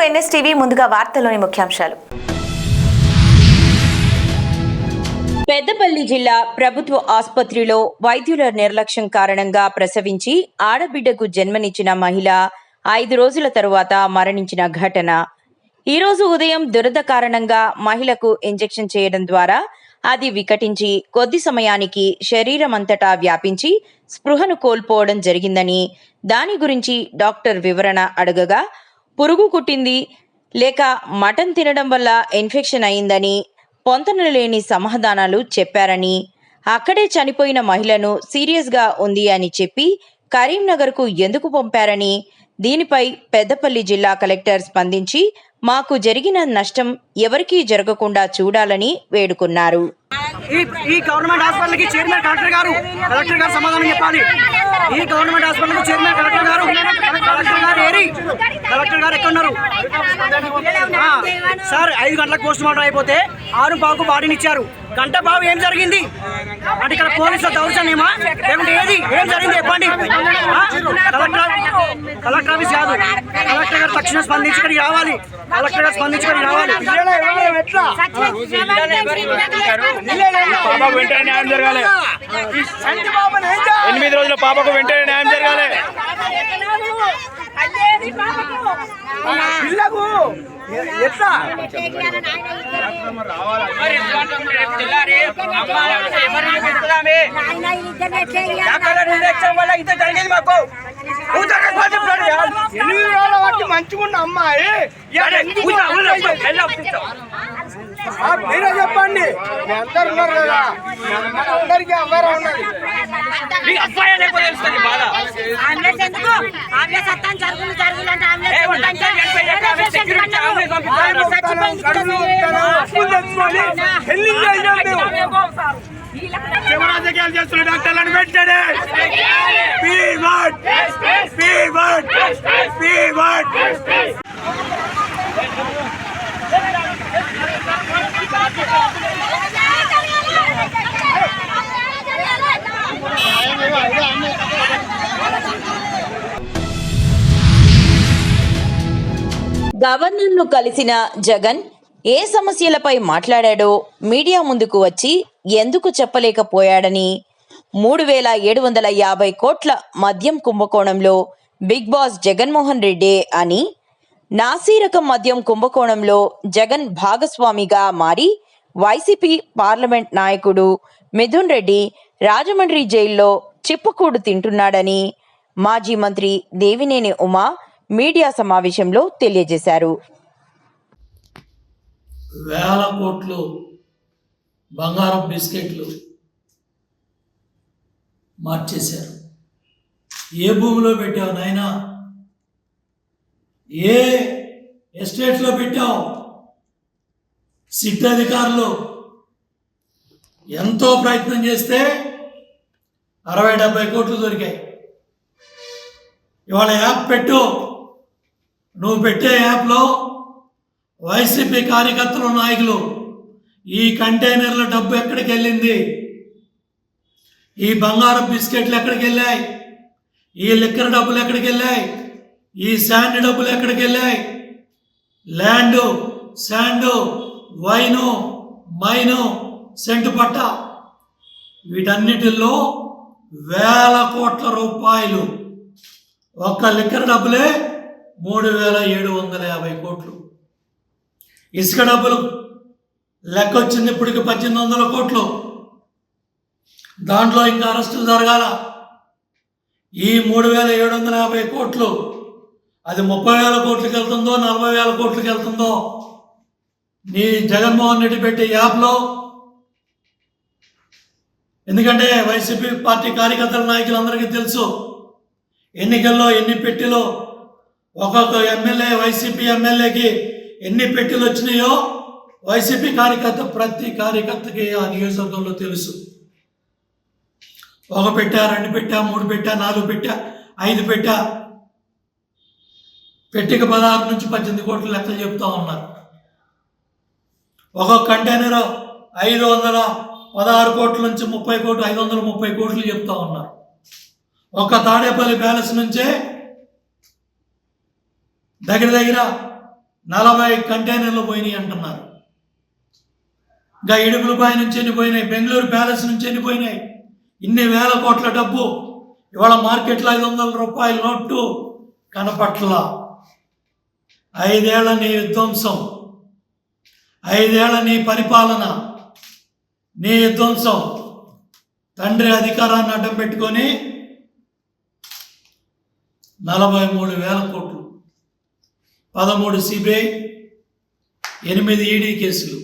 NSTV ముందుగా వార్తల్లోని ముఖ్యాంశాలు. పెద్దపల్లి జిల్లా ప్రభుత్వ ఆసుపత్రిలో వైద్యుల నిర్లక్ష్యం కారణంగా ప్రసవించి ఆడబిడ్డకు జన్మనిచ్చిన మహిళ 5 రోజుల తరువాత మరణించిన ఘటన. ఈరోజు ఉదయం దురద కారణంగా మహిళకు ఇంజెక్షన్ చేయడం ద్వారా అది వికటించి కొద్ది సమయానికి శరీరమంతటా వ్యాపించి స్పృహను కోల్పోవడం జరిగిందని, దాని గురించి డాక్టర్ వివరణ అడగగా పురుగు కుట్టింది లేక మటన్ తినడం వల్ల ఇన్ఫెక్షన్ అయిందని పొంతనలేని సమాధానాలు చెప్పారని, అక్కడే చనిపోయిన మహిళను సీరియస్గా ఉంది అని చెప్పి కరీంనగర్కు ఎందుకు పంపారని, దీనిపై పెద్దపల్లి జిల్లా కలెక్టర్ స్పందించి మాకు జరిగిన నష్టం ఎవరికీ జరగకుండా చూడాలని వేడుకున్నారు. ఈ గవర్నమెంట్ హాస్పిటల్కి చైర్మన్ కలెక్టర్ గారు సమాధానం చెప్పాలి. ఈ గవర్నమెంట్ హాస్పిటల్కి చైర్మన్ కలెక్టర్ గారు ఏరి కలెక్టర్ గారు ఎక్కడున్నారు సార్? 5 గంటలకు పోస్ట్ మార్టం అయిపోతే 6:15కు బాడీని ఇచ్చారు. గంట బాబు ఏం జరిగింది అంటే ఇక్కడ పోలీసుల దౌర్జన్యమా లేకుంటే ఏం జరిగింది చెప్పండి. కలెక్టర్ ఆఫీస్ కాదు, కలెక్టర్ గారు తక్షణం స్పందించి ఇక్కడికి రావాలి. కలెక్టర్ గారు స్పందించి ఇక్కడికి రావాలి. 8 రోజుల పాపకు వెంటనే న్యాయం జరగాలి. పిల్లకు ఎట్లా వల్ల ఇంత జరిగేది మాకు. 8 రోజుల బట్టి మంచిగున్న అమ్మాయి మీరే చెప్పండి. అందరు ఉన్నారు కదా, అందరికీ అవ్వరా ఉన్నది. రాజకీయాలు చేస్తున్న డాక్టర్లను పెట్టండి. గవర్నర్ను కలిసిన జగన్ ఏ సమస్యలపై మాట్లాడాడో మీడియా ముందుకు వచ్చి ఎందుకు చెప్పలేకపోయాడని, 3750 కోట్ల మద్యం కుంభకోణంలో బిగ్ బాస్ జగన్మోహన్ రెడ్డే అని, నాసీరకం మద్యం కుంభకోణంలో జగన్ భాగస్వామిగా మారి వైసీపీ పార్లమెంట్ నాయకుడు మిథున్ రెడ్డి రాజమండ్రి జైల్లో చిప్పకూడు తింటున్నాడని మాజీ మంత్రి దేవినేని ఉమా మీడియా సమావేశంలో తెలియజేశారు. వేల కోట్లు బంగారం బిస్కెట్లు మార్చేశారు. ఏ భూమిలో పెట్టావు నాయనా? ఏ ఎస్టేట్లో పెట్టావు? సిట్ అధికారులు ఎంతో ప్రయత్నం చేస్తే 60-70 కోట్లు దొరికాయి. ఇవాళ యాప్ పెట్టు. నువ్వు పెట్టే యాప్లో వైసీపీ కార్యకర్తలు, నాయకులు ఈ కంటైనర్ల డబ్బు ఎక్కడికి వెళ్ళింది, ఈ బంగారం బిస్కెట్లు ఎక్కడికి వెళ్ళాయి, ఈ లిక్కర్ డబ్బులు ఎక్కడికి వెళ్ళాయి, ఈ శాండ్ డబ్బులు ఎక్కడికి వెళ్ళాయి, land, sand, wine, mine, cent పట్ట, వీటన్నిటిల్లో వేల కోట్ల రూపాయలు. ఒక్క లిక్కర్ డబ్బులే 3750 కోట్లు. ఇసుక డబ్బులు లెక్క వచ్చింది ఇప్పటికి 1800 కోట్లు. దాంట్లో ఇంకా అరెస్టులు జరగాల. ఈ 3750 కోట్లు అది 30,000 కోట్లకి వెళ్తుందో 40,000 కోట్లకి వెళ్తుందో నీ జగన్మోహన్ రెడ్డి పెట్టే యాప్లో. ఎందుకంటే వైసీపీ పార్టీ కార్యకర్తల నాయకులందరికీ తెలుసు ఎన్నికల్లో ఎన్ని పెట్టెలో ఒక్కొక్క ఎమ్మెల్యే, వైసీపీ ఎమ్మెల్యేకి ఎన్ని పెట్టెలు వచ్చినాయో వైసీపీ కార్యకర్త ప్రతి కార్యకర్తకి ఆ నియోజకవర్గంలో తెలుసు. 1 పెట్టా, 2 పెట్టా, 3 పెట్టా, 4 పెట్టా, 5 పెట్టా, పెట్టికి 16 నుంచి 18 కోట్ల లెక్కలు చెప్తా ఉన్నారు. ఒక్కొక్క కంటైనర్ 516 కోట్ల నుంచి 30 కోట్లు, 530 కోట్లు చెప్తా ఉన్నారు. ఒక్క తాడేపల్లి ప్యాలెస్ నుంచే దగ్గర 40 కంటైనర్లు పోయినాయి అంటున్నారు. ఇంకా ఇడుపులపై నుంచి ఎన్ని పోయినాయి, బెంగళూరు ప్యాలెస్ నుంచి ఎన్ని పోయినాయి. ఇన్ని వేల కోట్ల డబ్బు ఇవాళ మార్కెట్లో 500 రూపాయల నోటు కనపట్ల. 5 ఏళ్ల నీ విధ్వంసం, 5 ఏళ్ల నీ పరిపాలన, నీ విధ్వంసం, తండ్రి అధికారాన్ని అడ్డం పెట్టుకొని 43,000 కోట్లు, 13 సిబిఐ, 8 ఈడీ కేసులు.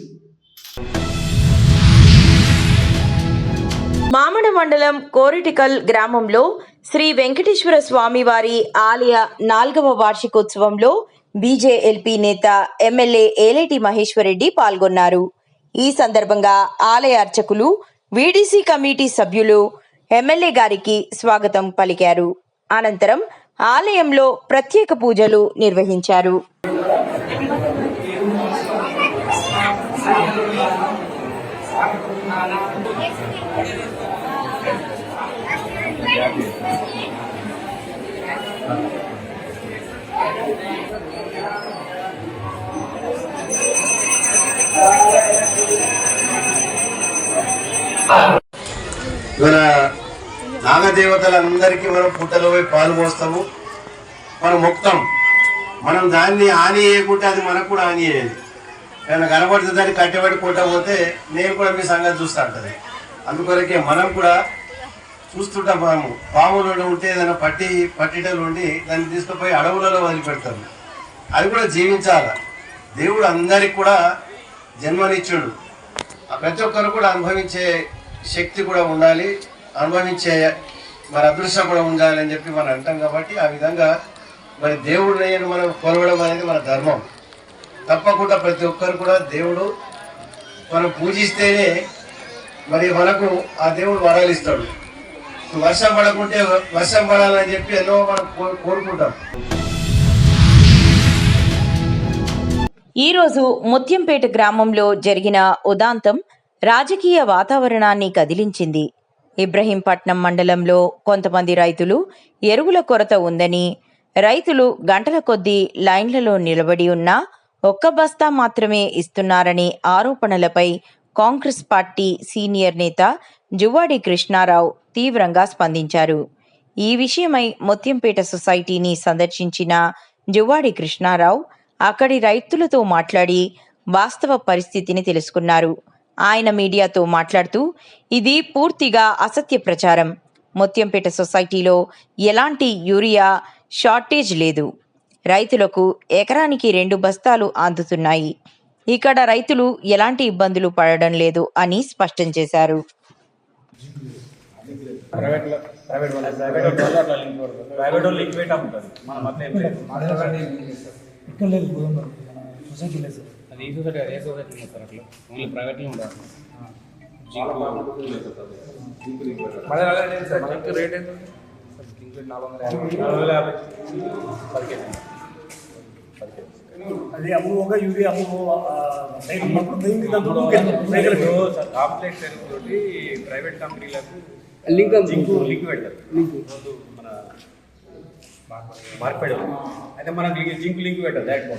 మామడ మండలం కోరిటికల్ గ్రామంలో శ్రీ వెంకటేశ్వర స్వామివారి ఆలయ 4వ వార్షికోత్సవంలో బీజేఎల్పీ నేత ఎమ్మెల్యే ఏలేటి మహేశ్వరరెడ్డి పాల్గొన్నారు. ఈ సందర్భంగా ఆలయ అర్చకులు, వీడీసీ కమిటీ సభ్యులు ఎమ్మెల్యే గారికి స్వాగతం పలికారు. అనంతరం ఆలయంలో ప్రత్యేక పూజలు నిర్వహించారు. మన నాగదేవతలందరికీ మనం పుట్టలో పోయి పాలు పోస్తాము, మనం మొక్తాం. మనం దాన్ని హాని చేయకుంటే అది మనకు కూడా హాని చేయాలి. ఏమైనా కనబడుతుంది దాన్ని కట్టబడి కొట్టబోతే నేను కూడా మీ సంగతి చూస్తూ ఉంటుంది. అందుకొరకే మనం కూడా చూస్తుంటాం. పాములు ఉంటే ఏదైనా పట్టిటలు ఉండి దాన్ని తీసుకుపోయి అడవులలో వదిలిపెడతారు. అది కూడా జీవించాలి. దేవుడు అందరికి కూడా జన్మనిచ్చుడు. ప్రతి ఒక్కరు కూడా అనుభవించే శక్తి కూడా ఉండాలి, అనుభవించే మన అదృష్టం కూడా ఉండాలి అని చెప్పి మనం అంటాం. కాబట్టి ఆ విధంగా మరి దేవుడిని మనం కొలవడం అనేది మన ధర్మం. తప్పకుండా ప్రతి ఒక్కరు కూడా దేవుడు మనం పూజిస్తేనే మరి మనకు ఆ దేవుడు వరాలు ఇస్తాడు. వర్షం పడకుంటే వర్షం పడాలని చెప్పి ఎన్నో మనం కోరుకుంటాం. ఈరోజు ముత్యంపేట గ్రామంలో జరిగిన ఉదాంతం రాజకీయ వాతావరణాన్ని కదిలించింది. ఇబ్రహీంపట్నం మండలంలో కొంతమంది రైతులు ఎరువుల కొరత ఉందని, రైతులు గంటల కొద్దీ లైన్లలో నిలబడి ఉన్నా ఒక్క బస్తా మాత్రమే ఇస్తున్నారనే ఆరోపణలపై కాంగ్రెస్ పార్టీ సీనియర్ నేత జువ్వాడి కృష్ణారావు తీవ్రంగా స్పందించారు. ఈ విషయమై ముత్యంపేట సొసైటీని సందర్శించిన జువ్వాడి కృష్ణారావు అక్కడి రైతులతో మాట్లాడి వాస్తవ పరిస్థితిని తెలుసుకున్నారు. ఆయన మీడియాతో మాట్లాడుతూ, ఇది పూర్తిగా అసత్య ప్రచారం. ముత్యంపేట సొసైటీలో ఎలాంటి యూరియా షార్టేజ్ లేదు. రైతులకు ఎకరానికి 2 బస్తాలు అందుతున్నాయి. ఇక్కడ రైతులు ఎలాంటి ఇబ్బందులు పడడం లేదు అని స్పష్టం చేశారు. అది అమ్ముగా యూరియా కాంప్లెక్స్ తోటి ప్రైవేట్ కంపెనీలకు లింక్ పెడతారు. మన మార్కెట్ అయితే మనకి లింక్ పెట్టారు డైరెక్ట్.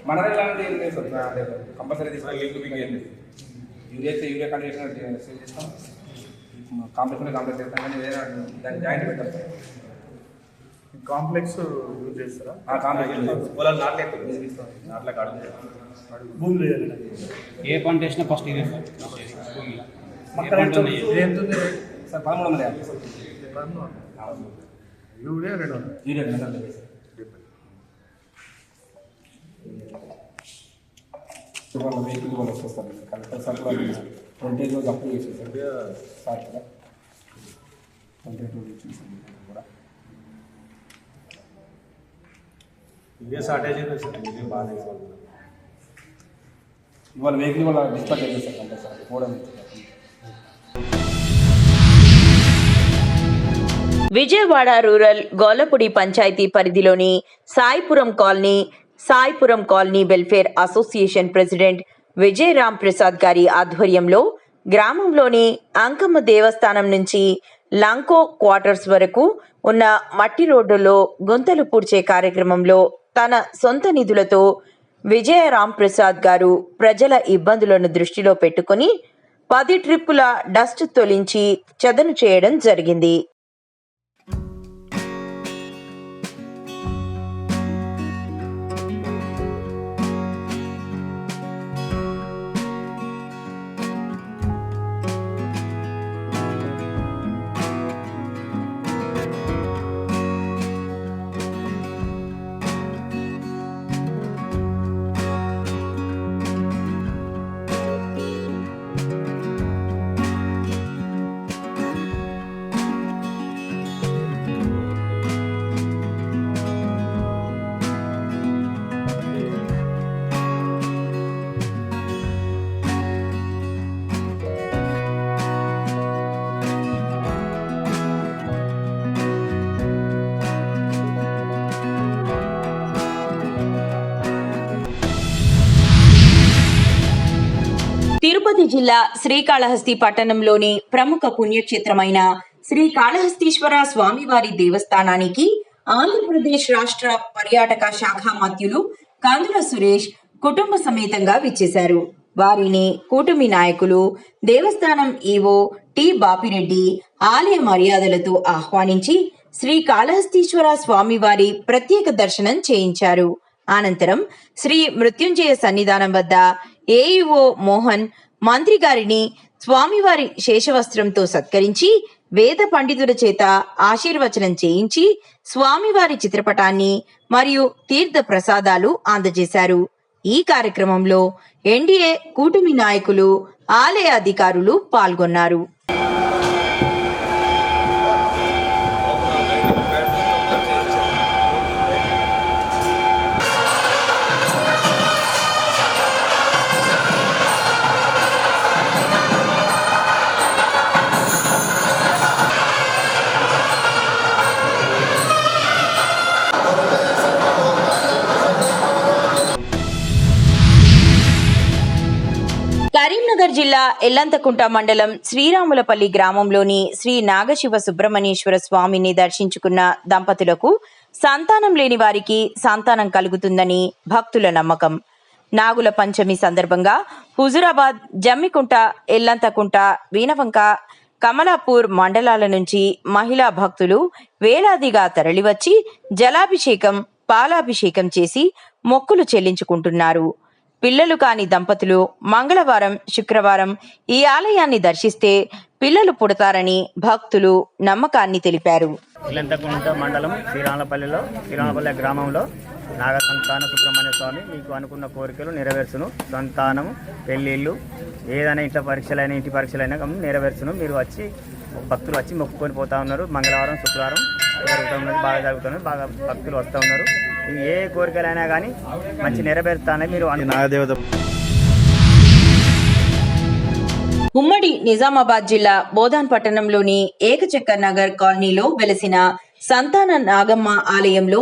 మన కంపల్సరీ తీసుకుని లింక్ యూరియా అయితే యూరియా కండిషన్ సేల్ చేస్తాం, కాంప్లెక్స్ చేస్తాం. కానీ దాన్ని జాయింట్ పెట్టారు. కాంప్లెక్స్ యూజ్ చేస్తారా? కాంప్లెక్స్ పొలాలు నాట్లే కాదు భూమి ఏ పంట వేసినా ఫస్ట్ ఇదే సార్. సార్ 1350 యూరియా 200 వాళ్ళ వెహికల్ వాళ్ళు వచ్చేస్తారు. కలెక్టర్ సార్ కూడా 20 రోజు అప్లై చేసేసారు సార్ కూడా 28 రోజు ఇచ్చేసారు కూడా. ఇదే షార్టేజ్ సార్, ఇదే బాగా ఇవాళ వెహికల్ వాళ్ళ డిస్పాచ్ చేసేస్తారు కంపల్సరీ పోవడం. విజయవాడ రూరల్ గోలపూడి పంచాయతీ పరిధిలోని Saipuram colony welfare association president Vijay Ram Prasad గారి ఆధ్వర్యంలో గ్రామంలోని అంకమ్మ దేవస్థానం నుంచి లంకో క్వార్టర్స్ వరకు ఉన్న మట్టి రోడ్డులో గుంతలు పూడ్చే కార్యక్రమంలో తన సొంత నిధులతో విజయరామ్ ప్రసాద్ గారు ప్రజల ఇబ్బందులను దృష్టిలో పెట్టుకుని 10 ట్రిప్పుల డస్ట్ తొలగించి చదును చేయడం జరిగింది. తిరుపతి జిల్లా శ్రీకాళహస్తి పట్టణంలోని ప్రముఖ పుణ్యక్షేత్రమైన శ్రీకాళహస్తీశ్వర స్వామివారి దేవస్థానానికి ఆంధ్రప్రదేశ్ రాష్ట్ర పర్యాటక శాఖ మంత్రులు కందుల సురేష్ కుటుంబ సమేతంగా విచ్చేశారు. వారిని కూటమి నాయకులు, దేవస్థానం ఈవో టి బాపిరెడ్డి ఆలయ మర్యాదలతో ఆహ్వానించి శ్రీకాళహస్తీశ్వర స్వామివారి ప్రత్యేక దర్శనం చేయించారు. అనంతరం శ్రీ మృత్యుంజయ సన్నిధానం వద్ద ఏఈఓ మోహన్ మంత్రి గారిని స్వామివారి శేషవస్త్రంతో సత్కరించి వేద పండితుల చేత ఆశీర్వచనం చేయించి స్వామివారి చిత్రపటాన్ని మరియు తీర్థ ప్రసాదాలు అందజేశారు. ఈ కార్యక్రమంలో ఎన్డీఏ కూటమి నాయకులు, ఆలయ అధికారులు పాల్గొన్నారు. కరీంనగర్ జిల్లా ఎల్లంతకుంట మండలం శ్రీరాములపల్లి గ్రామంలోని శ్రీ నాగశివ సుబ్రహ్మణ్యేశ్వర స్వామిని దర్శించుకున్న దంపతులకు సంతానం లేని వారికి సంతానం కలుగుతుందని భక్తుల నమ్మకం. నాగుల పంచమి సందర్భంగా హుజురాబాద్, జమ్మికుంట, ఎల్లంతకుంట, వీనవంక, కమలాపూర్ మండలాల నుంచి మహిళా భక్తులు వేలాదిగా తరలివచ్చి జలాభిషేకం, పాలాభిషేకం చేసి మొక్కులు చెల్లించుకుంటున్నారు. పిల్లలు కాని దంపతులు మంగళవారం, శుక్రవారం ఈ ఆలయాన్ని దర్శిస్తే పిల్లలు పుడతారని భక్తులు నమ్మకాన్ని తెలిపారు. ఇల్లంతకుంట మండలం శ్రీరామపల్లి గ్రామంలో నాగ సంతాన సుబ్రహ్మణ్య స్వామి మీకు అనుకున్న కోరికలు నెరవేర్చును. సంతానం, పెళ్ళిళ్ళు, ఏదైనా ఇంట్లో పరీక్షలైనా, ఇంటి పరీక్షలైనా నెరవేర్చును. మీరు వచ్చి భక్తులు వచ్చి మొక్కుకొని పోతా ఉన్నారు. మంగళవారం, శుక్రవారం జరుగుతూ ఉన్నది, బాగా జరుగుతున్నది, బాగా భక్తులు వస్తూ ఉన్నారు. ఏ కోరికలైనా కానీ మంచి నెరవేరుతానని మీరు నాగదేవత. ఉమ్మడి నిజామాబాద్ జిల్లా బోధాన్ పట్టణంలోని ఏకచక్కర్ నగర్ కాలనీలో వెలసిన సంతాన నాగమ్మ ఆలయంలో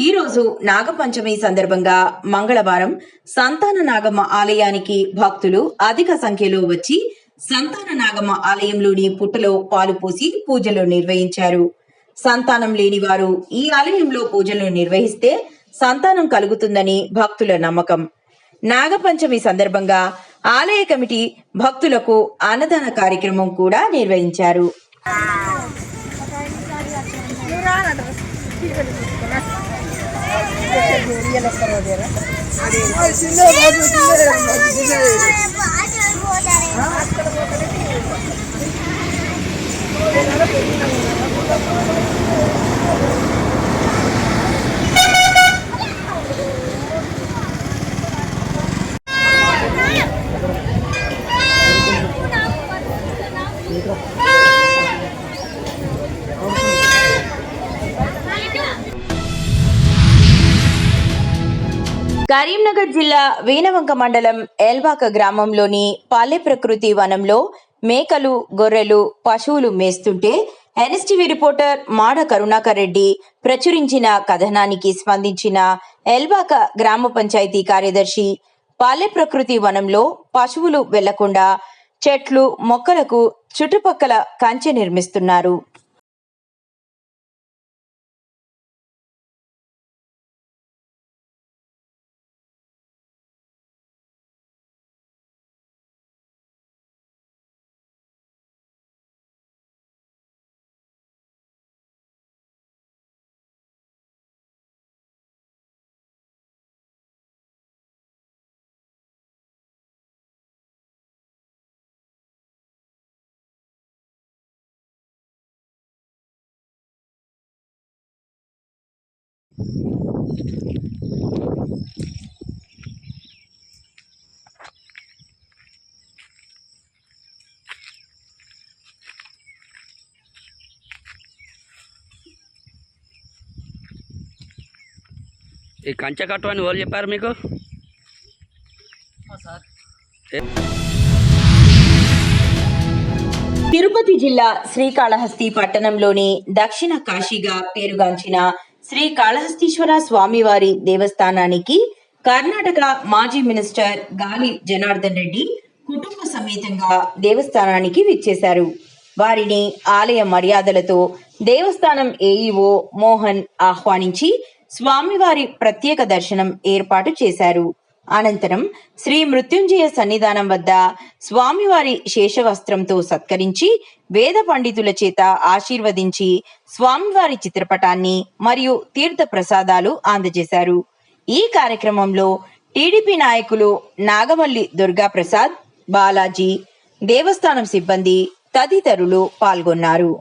ఈ రోజు నాగపంచమి సందర్భంగా మంగళవారం సంతాన నాగమ్మ ఆలయానికి భక్తులు అధిక సంఖ్యలో వచ్చి సంతాన నాగమ్మ ఆలయంలోని పుట్టలో పాలు పోసి పూజలు నిర్వహించారు. సంతానం లేని వారు ఈ ఆలయంలో పూజలు నిర్వహిస్తే సంతానం కలుగుతుందని భక్తుల నమ్మకం. నాగపంచమి సందర్భంగా ఆలయ కమిటీ భక్తులకు అన్నదాన కార్యక్రమం కూడా నిర్వహించారు. కరీంనగర్ జిల్లా వీనవంక మండలం ఎల్వాక గ్రామంలోని పల్లె ప్రకృతి వనంలో మేకలు, గొర్రెలు, పశువులు మేస్తుంటే ఎన్ఎస్టీవీ రిపోర్టర్ మాడ కరుణాకర్ రెడ్డి ప్రచురించిన కథనానికి స్పందించిన ఎల్వాక గ్రామ పంచాయతీ కార్యదర్శి పల్లె ప్రకృతి వనంలో పశువులు వెళ్లకుండా చెట్లు, మొక్కలకు చుట్టుపక్కల కంచె నిర్మిస్తున్నారు. ఈ కంచె కట్టు అని వాళ్ళు చెప్పారు మీకు? తిరుపతి జిల్లా శ్రీకాళహస్తి పట్టణంలోని దక్షిణ కాశీగా పేరుగాంచిన శ్రీకాళహస్తీశ్వర స్వామివారి దేవస్థానానికి కర్ణాటక మాజీ మినిస్టర్ గాలి జనార్దన్ రెడ్డి కుటుంబ సమేతంగా దేవస్థానానికి విచ్చేశారు. వారిని ఆలయ మర్యాదలతో దేవస్థానం ఏఈఓ మోహన్ ఆహ్వానించి స్వామివారి ప్రత్యేక దర్శనం ఏర్పాటు చేశారు. అనంతరం శ్రీ మృత్యుంజయ సన్నిధానం వద్ద స్వామివారి శేషవస్త్రంతో సత్కరించి వేద పండితుల చేత ఆశీర్వదించి స్వామివారి చిత్రపటాన్ని మరియు తీర్థ ప్రసాదాలు అందజేశారు. ఈ కార్యక్రమంలో టీడీపీ నాయకులు నాగమల్లి దుర్గాప్రసాద్, బాలాజీ, దేవస్థానం సిబ్బంది తదితరులు పాల్గొన్నారు.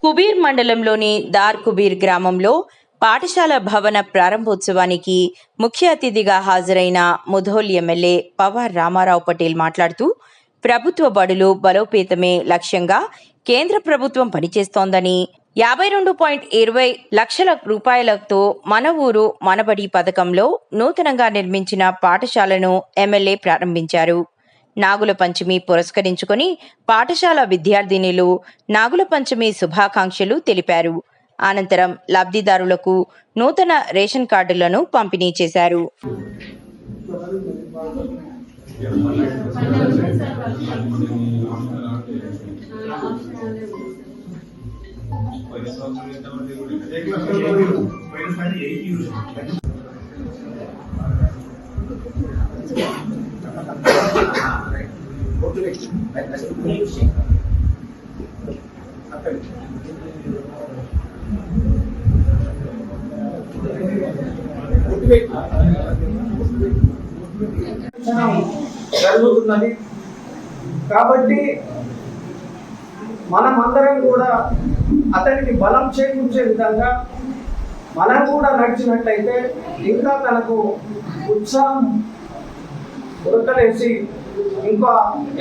కుబీర్ మండలంలోని దార్ కుబీర్ గ్రామంలో పాఠశాల భవన ప్రారంభోత్సవానికి ముఖ్య అతిథిగా హాజరైన ముధోల్ ఎమ్మెల్యే పవార్ రామారావు పటేల్ మాట్లాడుతూ ప్రభుత్వ బడులు బలోపేతమే లక్ష్యంగా కేంద్ర ప్రభుత్వం పనిచేస్తోందని 52.20 లక్షల రూపాయలతో మన ఊరు మనబడి పథకంలో నూతనంగా నిర్మించిన పాఠశాలను ఎమ్మెల్యే ప్రారంభించారు. నాగుల పంచమి పురస్కరించుకొని పాఠశాల విద్యార్థినులు నాగుల పంచమి శుభాకాంక్షలు తెలిపారు. అనంతరం లబ్ధిదారులకు నూతన రేషన్ కార్డులను పంపిణీ చేశారు. జరుగుతున్నది కాబట్టి మనమందరం కూడా అతనికి బలం చేకూర్చే విధంగా మనం కూడా నడిచినట్లయితే ఇంకా తనకు ఉత్సాహం ఉరకలేసి ఇంకా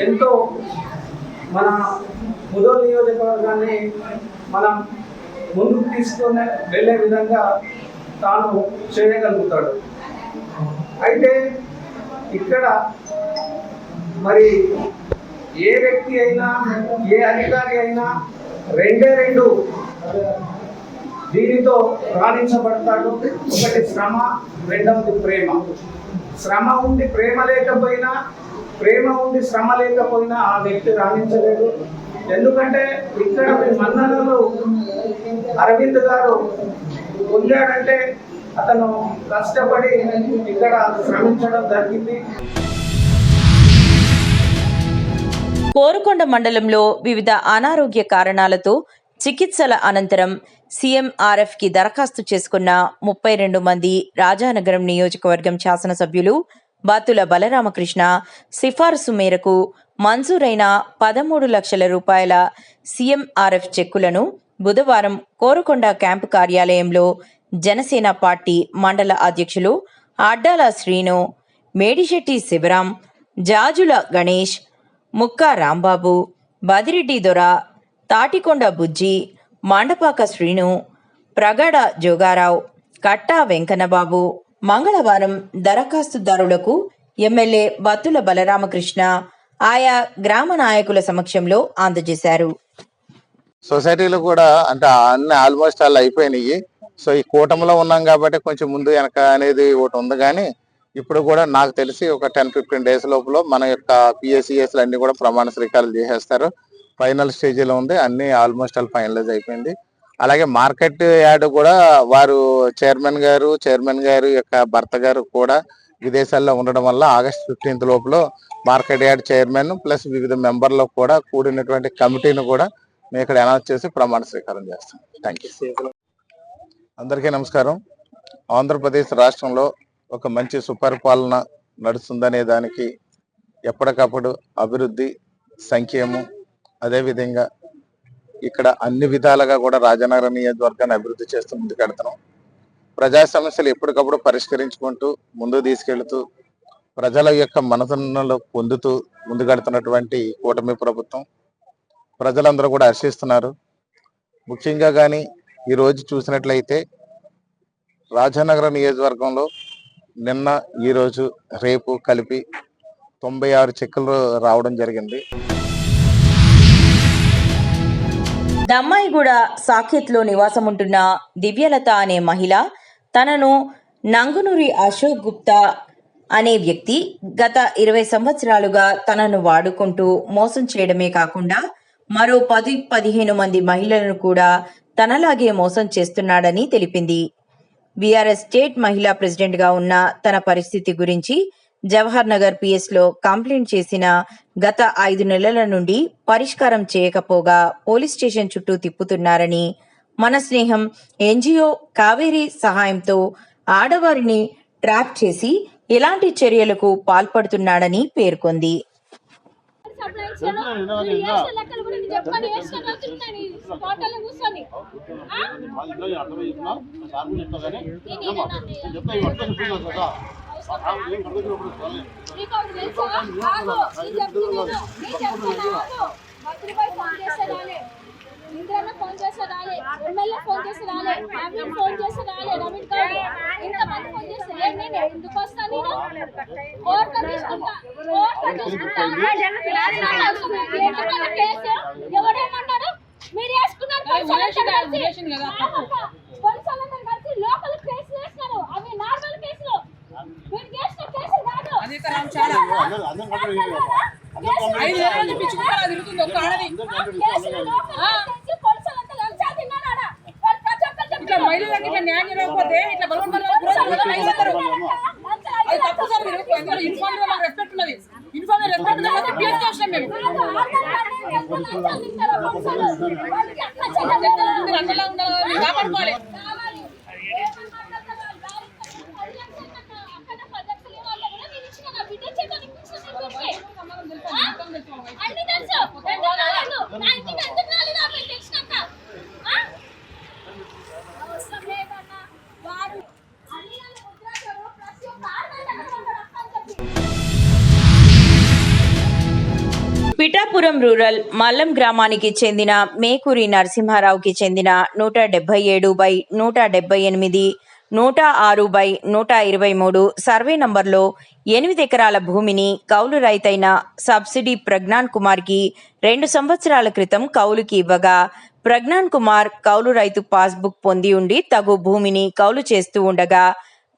ఎంతో మన ముదోల్ నియోజకవర్గాన్ని మనం ముందుకు తీసుకొని వెళ్ళే విధంగా తాను చేయగలుగుతాడు. అయితే ఇక్కడ మరి ఏ వ్యక్తి అయినా ఏ అధికారి అయినా 2 దీనితో రాణించబడతాడు. ఒకటి శ్రమ, రెండవది ప్రేమ. శ్రమ ఉండి ప్రేమ లేకపోయినా, ప్రేమ ఉండి శ్రమ లేకపోయినా ఆ వ్యక్తి రాణించలేడు. ఎందుకంటే ఇక్కడ మీ మన్ననలు అరవింద్ గారు పొందాడంటే అతను కష్టపడి ఇక్కడ శ్రమించడం జరిగింది. కోరుకొండ మండలంలో వివిధ అనారోగ్య కారణాలతో చికిత్సల అనంతరం సీఎంఆర్ఎఫ్ కి దరఖాస్తు చేసుకున్న 32 మంది రాజానగరం నియోజకవర్గం శాసనసభ్యులు బాతుల బలరామకృష్ణ సిఫారసు మేరకు మంజూరైన 13 లక్షల రూపాయల సీఎంఆర్ఎఫ్ చెక్కులను బుధవారం కోరుకొండ క్యాంపు కార్యాలయంలో జనసేన పార్టీ మండల అధ్యక్షులు అడ్డాల శ్రీను, మేడిశెట్టి శివరాం, జాజుల గణేష్, ముక్కా రాంబాబు, బదిరెడ్డి దొర, తాటికొండ బుజ్జి, మండపాక శ్రీను, ప్రగడ జోగారావు, కట్టా వెంకన్నబాబు మంగళవారం దరఖాస్తుదారులకు ఎమ్మెల్యే బత్తుల బలరామకృష్ణ ఆయా గ్రామ నాయకుల సమక్షంలో అందజేశారు. సొసైటీలు కూడా అంటే అన్ని ఆల్మోస్ట్ అలా అయిపోయినాయి. సో ఈ కూటమిలో ఉన్నాం కాబట్టి కొంచెం ముందు వెనక అనేది ఒకటి ఉంది. కానీ ఇప్పుడు కూడా నాకు తెలిసి ఒక 10-15 డేస్ లోపల మన యొక్క పిఎస్సిఎస్లు అన్ని కూడా ప్రమాణ స్వీకారాలు చేసేస్తారు. ఫైనల్ స్టేజ్లో ఉంది, అన్ని ఆల్మోస్ట్ ఆల్ ఫైనలైజ్ అయిపోయింది. అలాగే మార్కెట్ యార్డ్ కూడా వారు చైర్మన్ గారు యొక్క భర్త గారు కూడా విదేశాల్లో ఉండడం వల్ల ఆగస్ట్ 15 లోపల మార్కెట్ యార్డ్ చైర్మన్ ప్లస్ వివిధ మెంబర్లు కూడా కూడినటువంటి కమిటీని కూడా మేము ఇక్కడ అనౌన్స్ చేసి ప్రమాణ స్వీకారం చేస్తాం. Thank you. అందరికీ నమస్కారం. ఆంధ్రప్రదేశ్ రాష్ట్రంలో ఒక మంచి సుపరిపాలన నడుస్తుందనే దానికి ఎప్పటికప్పుడు అభివృద్ధి, సంక్షేమం, అదేవిధంగా ఇక్కడ అన్ని విధాలుగా కూడా రాజానగరం నియోజకవర్గాన్ని అభివృద్ధి చేస్తూ ముందుకెళ్తున్నాం. ప్రజా సమస్యలు ఎప్పటికప్పుడు పరిష్కరించుకుంటూ ముందుకు తీసుకెళ్తూ ప్రజల యొక్క మనసులను పొందుతూ ముందుకెడుతున్నటువంటి కూటమి ప్రభుత్వం ప్రజలందరూ కూడా హర్షిస్తున్నారు. ముఖ్యంగా కానీ ఈరోజు చూసినట్లయితే రాజానగరం నియోజకవర్గంలో నిన్న, ఈరోజు, రేపు కలిపి 96 చెక్కులు రావడం జరిగింది. దమ్మాయిగూడ సాకేత్లో నివాసం ఉంటున్న దివ్యలత అనే మహిళ తనను నంగునూరి అశోక్ గుప్తా అనే వ్యక్తి గత 20 సంవత్సరాలుగా తనను వాడుకుంటూ మోసం చేయడమే కాకుండా మరో 10-15 మంది మహిళలను కూడా తనలాగే మోసం చేస్తున్నాడని తెలిపింది. బీఆర్ఎస్ స్టేట్ మహిళా ప్రెసిడెంట్ గా ఉన్న తన పరిస్థితి గురించి జవహర్ నగర్ పిఎస్లో కంప్లైంట్ చేసిన గత 5 నెలల నుండి పరిష్కారం చేయకపోగా పోలీస్ స్టేషన్ చుట్టూ తిప్పుతున్నారని, మన స్నేహం ఎన్జిఓ కావేరీ సహాయంతో ఆడవారిని ట్రాప్ చేసి ఎలాంటి చర్యలకు పాల్పడుతున్నాడని పేర్కొంది. ఇంద్రన్న ఫోన్ చేసి రాలే, ఎమ్మెల్యే ఫోన్ చేసి రాలే, ఫ్యామిలీ ఫోన్ చేసి రాలే, నవీన్ గౌడ్ ఇంతమంది ఫోన్ చేసి నేను ఎందుకు వస్తాను? నేను కోర్టు తీసుకుంటా కేసు ఎవరేమన్నారు? మీరు వేసుకున్నారు పోలీసులందరూ కలిసి లోకల్ కేసు వేసినారు. అవి నార్మల్ కేసులు, మీరు చేసిన కేసు కాదు. మహిళలకి ఇట్లా న్యాయం జరగకపోతే ఇట్లా అది తప్పు సార్. మీరు యూనిఫామ్ లో మాకు రెస్పెక్ట్ ఉన్నది, యూనిఫామ్ లో రెస్పెక్ట్ ఉన్నది పిఎస్ చేసినాం మేము. రంగలా ఉండాలి, కాపాడుకోవాలి. పిఠాపురం రూరల్ మల్లం గ్రామానికి చెందిన మేకూరి నరసింహారావుకి చెందిన 177/178, 106/123 సర్వే నంబర్లో 8 ఎకరాల భూమిని కౌలు రైతైన సబ్సిడీ ప్రజ్ఞాన్ కుమార్కి 2 సంవత్సరాల క్రితం కౌలుకి ఇవ్వగా ప్రజ్ఞాన్ కుమార్ కౌలు రైతు పాస్బుక్ పొంది ఉండి తగు భూమిని కౌలు చేస్తూ ఉండగా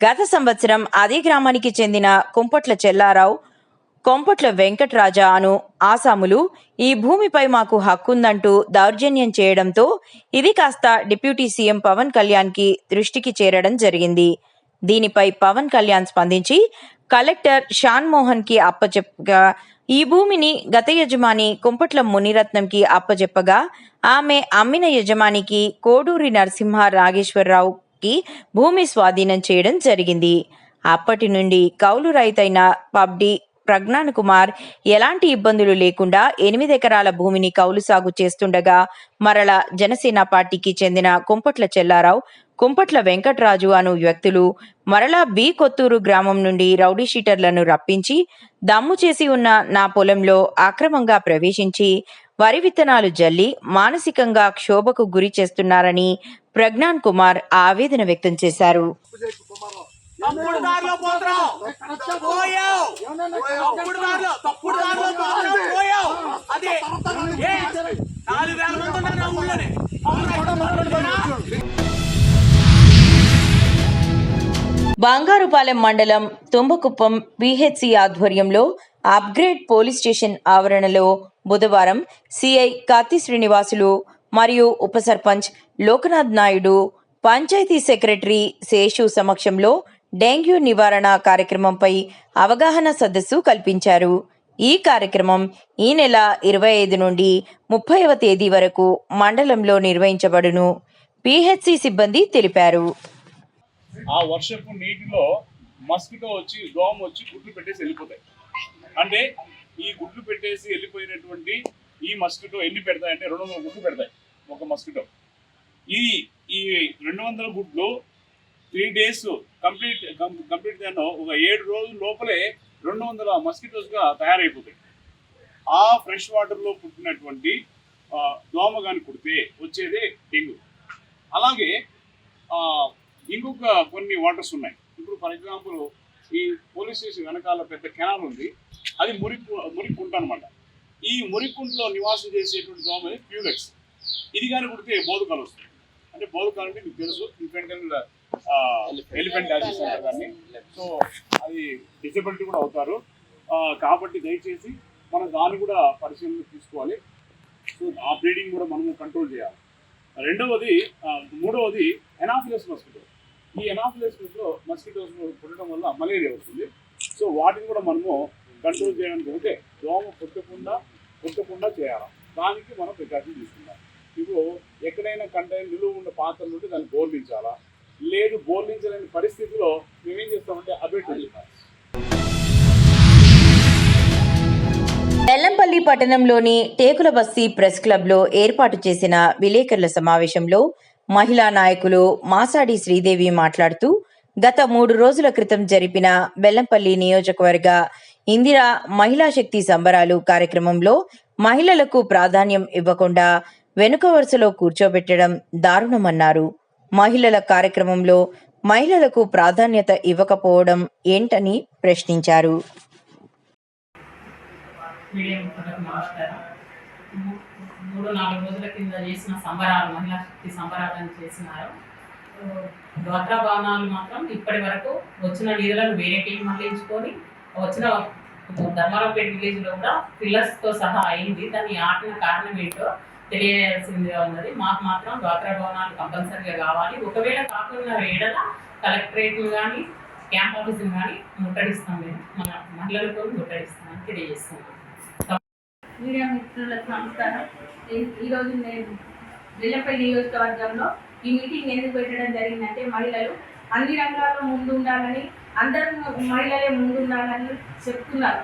గత సంవత్సరం అదే గ్రామానికి చెందిన కుంపట్ల చెల్లారావు, కొంపట్ల వెంకట్రాజా అను ఆసాములు ఈ భూమిపై మాకు హక్కుందంటూ దౌర్జన్యం చేయడంతో ఇది కాస్త డిప్యూటీ సీఎం పవన్ కళ్యాణ్ కి దృష్టికి చేరడం జరిగింది. దీనిపై పవన్ కళ్యాణ్ స్పందించి కలెక్టర్ షాన్ మోహన్ కి అప్పచెప్పగా ఈ భూమిని గత యజమాని కుంపట్ల మునిరత్నంకి అప్పచెప్పగా ఆమె అమ్మిన యజమానికి కోడూరి నరసింహ రాగేశ్వరరావుకి భూమి స్వాధీనం చేయడం జరిగింది. అప్పటి నుండి కౌలు రైతైన పబ్డి ప్రజ్ఞాన్ కుమార్ ఎలాంటి ఇబ్బందులు లేకుండా 8 ఎకరాల భూమిని కౌలు సాగు చేస్తుండగా మరల జనసేన పార్టీకి చెందిన కుంపట్ల చెల్లారావు, కుంపట్ల వెంకట్రాజు అను వ్యక్తులు మరలా బి కొత్తూరు గ్రామం నుండి రౌడీ షీటర్లను రప్పించి దమ్ము చేసి ఉన్న నా పొలంలో అక్రమంగా ప్రవేశించి వరి విత్తనాలు జల్లి మానసికంగా క్షోభకు గురి చేస్తున్నారని ప్రజ్ఞాన్ కుమార్ ఆవేదన వ్యక్తం చేశారు. తప్పుడు దారిలో పోతున్నావు, పోయావు. తప్పుడు దారిలో పోయావు. అదే 4,000 మంది ఉన్నారు ఆ ఊళ్ళోనే. బంగారుపాలెం మండలం తుంబకుప్పం పిహెచ్సి ఆధ్వర్యంలో అప్గ్రేడ్ పోలీస్ స్టేషన్ ఆవరణలో బుధవారం సిఐ కత్తి శ్రీనివాసులు మరియు ఉప సర్పంచ్ లోకనాథ్ నాయుడు, పంచాయతీ సెక్రటరీ శేషు సమక్షంలో డెంగ్యూ నివారణ కార్యక్రమంపై అవగాహన సదస్సు కల్పించారు. ఈ కార్యక్రమం ఈ నెల 25 నుండి 30వ తేదీ వరకు మండలంలో నిర్వహించబడును. పిహెచ్సి సిబ్బంది తెలిపారు. ఆ వర్షపు నీటిలో మస్కిటో వచ్చి దోమ వచ్చి గుడ్లు పెట్టేసి వెళ్ళిపోతాయి. అంటే ఈ గుడ్లు పెట్టేసి వెళ్ళిపోయినటువంటి ఈ మస్కిటో ఎన్ని పెడతాయంటే 200 గుడ్లు పెడతాయి ఒక మస్కిటో. ఈ 200 గుడ్లు 3 days కంప్లీట్ దాన్ని ఒక 7 రోజుల లోపలే 200 మస్కిటోస్గా తయారైపోతాయి. ఆ ఫ్రెష్ వాటర్లో పుట్టినటువంటి దోమ కానీ కుడితే వచ్చేదే డెంగ్యూ. అలాగే ఇంకొక కొన్ని వాటర్స్ ఉన్నాయి. ఇప్పుడు ఫర్ ఎగ్జాంపుల్ ఈ పోలీస్ స్టేషన్ వెనకాల పెద్ద కెనాల్ ఉంది, అది మురికుంట అనమాట. ఈ మురికుంటలో నివాసం చేసేటువంటి దోమ ప్యూలెక్స్. ఇది కానీ కుడితే బోధకాలు వస్తుంది. అంటే బోధకాలు అంటే మీకు తెలుసు, ఇన్ఫెంటల్ ఎలిఫెంట్ డైజెస్ అంటారు దాన్ని. సో అది డిసబిలిటీ కూడా అవుతారు. కాబట్టి దయచేసి మనం దాన్ని కూడా పరిశీలన తీసుకోవాలి. సో ఆ బ్రీడింగ్ కూడా మనము కంట్రోల్ చేయాలి. మూడవది ఎనాఫిలస్ మస్కిటో. ఈ ఎనాఫిలస్ మస్కిటోస్ పుట్టడం వల్ల మలేరియా వస్తుంది. సో వాటిని కూడా మనము కంట్రోల్ చేయడానికి అయితే దోమ పుట్టకుండా చేయాలి. దానికి మనం ప్రికాషన్ తీసుకుందాం. ఇప్పుడు ఎక్కడైనా కంటైనర్ నిలువ ఉన్న పాత్రలు ఉంటే దాన్ని బోర్లించాలా, లేదు బోర్లించలేని పరిస్థితిలో మేమేం చేస్తామంటే అబెట్ చేయాలి. బెల్లంపల్లి పట్టణంలోని టేకుల బస్తీ ప్రెస్ క్లబ్లో ఏర్పాటు చేసిన విలేకరుల సమావేశంలో మహిళా నాయకులు మాసాడి శ్రీదేవి మాట్లాడుతూ గత 3 రోజుల క్రితం జరిపిన బెల్లంపల్లి నియోజకవర్గ ఇందిరా మహిళా శక్తి సంబరాలు కార్యక్రమంలో మహిళలకు ప్రాధాన్యం ఇవ్వకుండా వెనుక వరుసలో కూర్చోబెట్టడం దారుణమన్నారు. మహిళల కార్యక్రమంలో మహిళలకు ప్రాధాన్యత ఇవ్వకపోవడం ఏంటని ప్రశ్నించారు. మీడియా మిత్రులకు నమస్కారం. 3-4 రోజుల కింద చేసిన సంబరాలు, మహిళా శక్తి సంబరాలను చేసినారు. డ్వాక్రా భవనాలు మాత్రం ఇప్పటి వరకు వచ్చిన నిధులను వేరే టీం మళ్లించుకొని వచ్చిన ధర్మారావుపేట విలేజ్లో కూడా పిల్లర్స్తో సహా అయింది. దాన్ని ఆపిన కారణం ఏంటో తెలియాల్సిందిగా ఉన్నది. మాకు మాత్రం డ్వాక్రా భవనాలు కంపల్సరీగా కావాలి. ఒకవేళ కాకుండా ఏడల కలెక్టరేట్ను కానీ క్యాంప్ ఆఫీస్ని కానీ ముట్టడిస్తాం. మేము మన మహిళలతో ముట్టడిస్తామని తెలియజేస్తున్నాం. మీడియా మిత్రులకు నమస్కారం. ఈరోజు నేను బెల్లంపల్లి నియోజకవర్గంలో ఈ మీటింగ్ ఎందుకు పెట్టడం జరిగిందంటే మహిళలు అన్ని రంగాల్లో ముందు ఉండాలని, అందరూ మహిళలే ముందు ఉండాలని చెప్తున్నారు.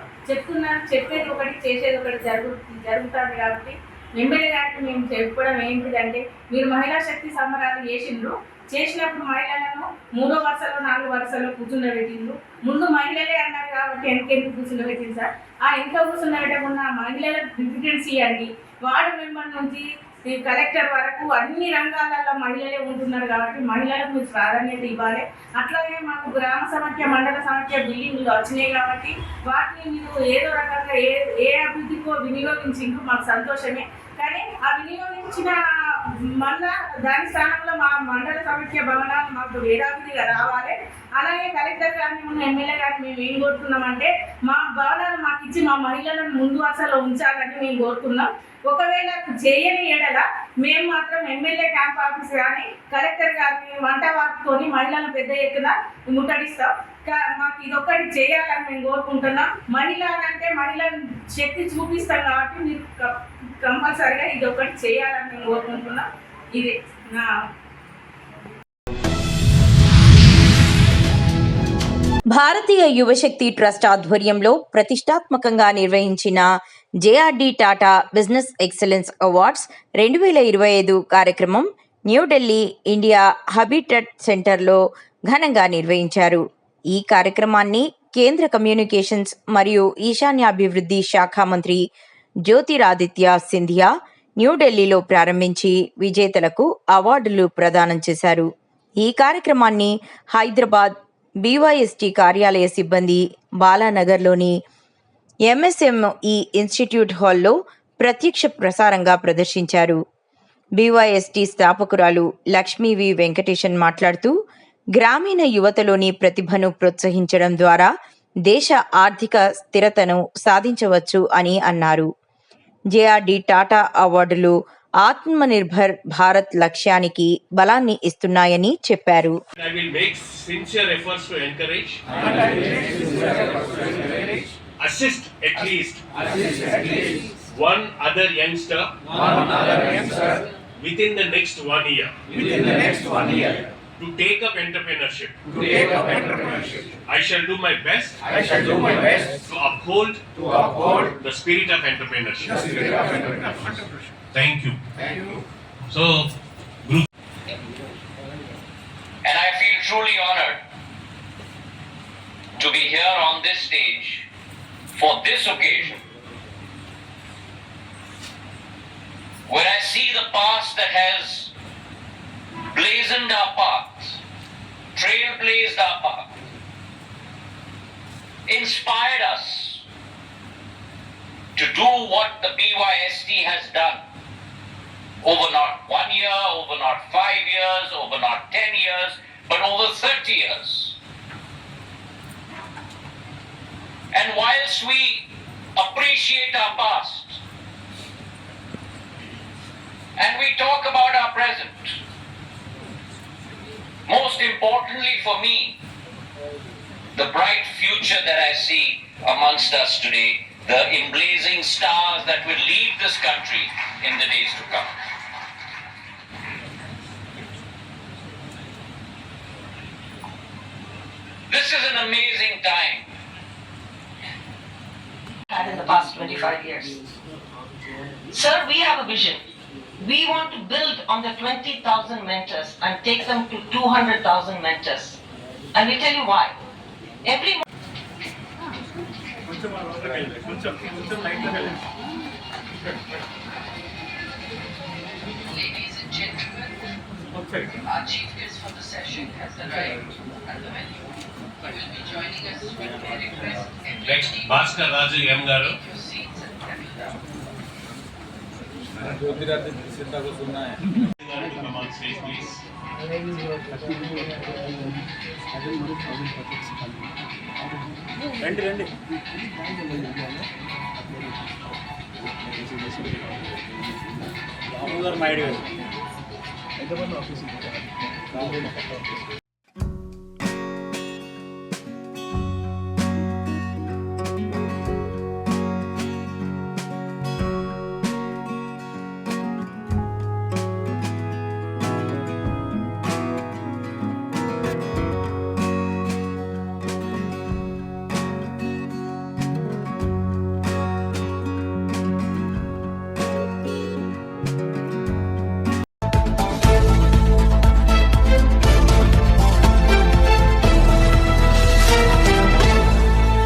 చెప్పేది ఒకటి చేసేది ఒకటి జరుగుతుంది. కాబట్టి ఎమ్మెల్యే గారికి మేము చెప్పడం ఏంటిదంటే, మీరు మహిళా శక్తి సంబరాలు చేసినప్పుడు మహిళలను 3వ వరుసలో 4 వరుసలో కూర్చుండబెట్టిండ్రు. ముందు మహిళలే అన్నారు కాబట్టి ఎందుకు కూర్చుండబెట్టింది సార్? ఆ ఎంత కూర్చుండబెట్టకుండా మహిళలకు ప్రిఫరెన్స్ ఇవ్వండి. వార్డు మెంబర్ నుంచి కలెక్టర్ వరకు అన్ని రంగాలలో మహిళలే ఉంటున్నారు కాబట్టి మహిళలకు మీరు ప్రాధాన్యత ఇవ్వాలి. అట్లాగే మాకు గ్రామ సమాఖ్య, మండల సమాఖ్య బిల్డింగ్లు వచ్చినాయి కాబట్టి వాటిని మీరు ఏదో రకంగా ఏ అభివృద్ధికో వినియోగించిండ్రు, మాకు సంతోషమే. కానీ ఆ వినియోగించిన మళ్ళా దాని స్థానంలో మా మండల సమైక్య భవనాలు మాకు వేదాభిగా రావాలి. అలాగే కలెక్టర్ గారిని ఉన్న ఎమ్మెల్యే గారిని మేము ఏం కోరుతున్నామంటే మా భవనాలు మాకు ఇచ్చి మా మహిళలను ముందు వరుసలో ఉంచాలని మేము కోరుతున్నాం. ఒకవేళ చేయని ఎడల మేము మాత్రం ఎమ్మెల్యే క్యాంప్ ఆఫీస్ కానీ కలెక్టర్ గారిని వంట వార్పుకొని మహిళలను పెద్ద ఎత్తున ముట్టడిస్తాం. మాకు ఇదొక్కటి చేయాలని మేము కోరుకుంటున్నాం. మహిళ అంటే మహిళను శక్తి చూపిస్తాం కాబట్టి మీరు కంపల్సరిగా ఇదొక్కటి చేయాలని మేము కోరుకుంటున్నాం. ఇది నా భారతీయ యువశక్తి ట్రస్ట్ ఆధ్వర్యంలో ప్రతిష్టాత్మకంగా నిర్వహించిన JRD Tata business excellence awards 2025 కార్యక్రమం న్యూఢిల్లీ ఇండియా హబిటట్ సెంటర్లో ఘనంగా నిర్వహించారు. ఈ కార్యక్రమాన్ని కేంద్ర కమ్యూనికేషన్స్ మరియు ఈశాన్యాభివృద్ధి శాఖ మంత్రి జ్యోతిరాదిత్య సింధియా న్యూఢిల్లీలో ప్రారంభించి విజేతలకు అవార్డులు ప్రదానం చేశారు. ఈ కార్యక్రమాన్ని హైదరాబాద్ బీవైఎస్టీ కార్యాలయ సిబ్బంది బాలానగర్లోని ఎంఎస్ఎంఈ ఇన్స్టిట్యూట్ హాల్లో ప్రత్యక్ష ప్రసారంగా ప్రదర్శించారు. బీవైఎస్టీ స్థాపకురాలు లక్ష్మీ వి వెంకటేశన్ మాట్లాడుతూ గ్రామీణ యువతలోని ప్రతిభను ప్రోత్సహించడం ద్వారా దేశ ఆర్థిక స్థిరతను సాధించవచ్చు అని అన్నారు. జేఆర్డీ టాటా అవార్డులు ఆత్మనిర్భర్ భారత్ లక్ష్యానికి బలాన్ని ఇస్తున్నాయని చెప్పారు. Assist at least one other youngster within the next 1 year to take up entrepreneurship. I shall do my best to uphold the spirit of entrepreneurship. Thank you. So, group. And I feel truly honored to be here on this stage for this occasion, where I see the past that has blazoned our paths, trailblazed our path, inspired us to do what the BYST has done over not 1 year, over not 5 years, over not 10 years, but over 30 years. And whilst we appreciate our past and we talk about our present, most importantly for me, the bright future that I see amongst us today, the emblazing stars that will lead this country in the days to come. This is an amazing time. Had in the past 25 years. Sir, we have a vision. We want to build on the 20,000 mentors and take them to 200,000 mentors. And we tell you why. Every Ladies and gentlemen, our chief guest for the session has arrived at the venue. He will be joining us with a request. Next, Bhaskar Raju M. Garu. Take your seats and settle down. Come on stage, please. రాము గారు మైడ్ గారు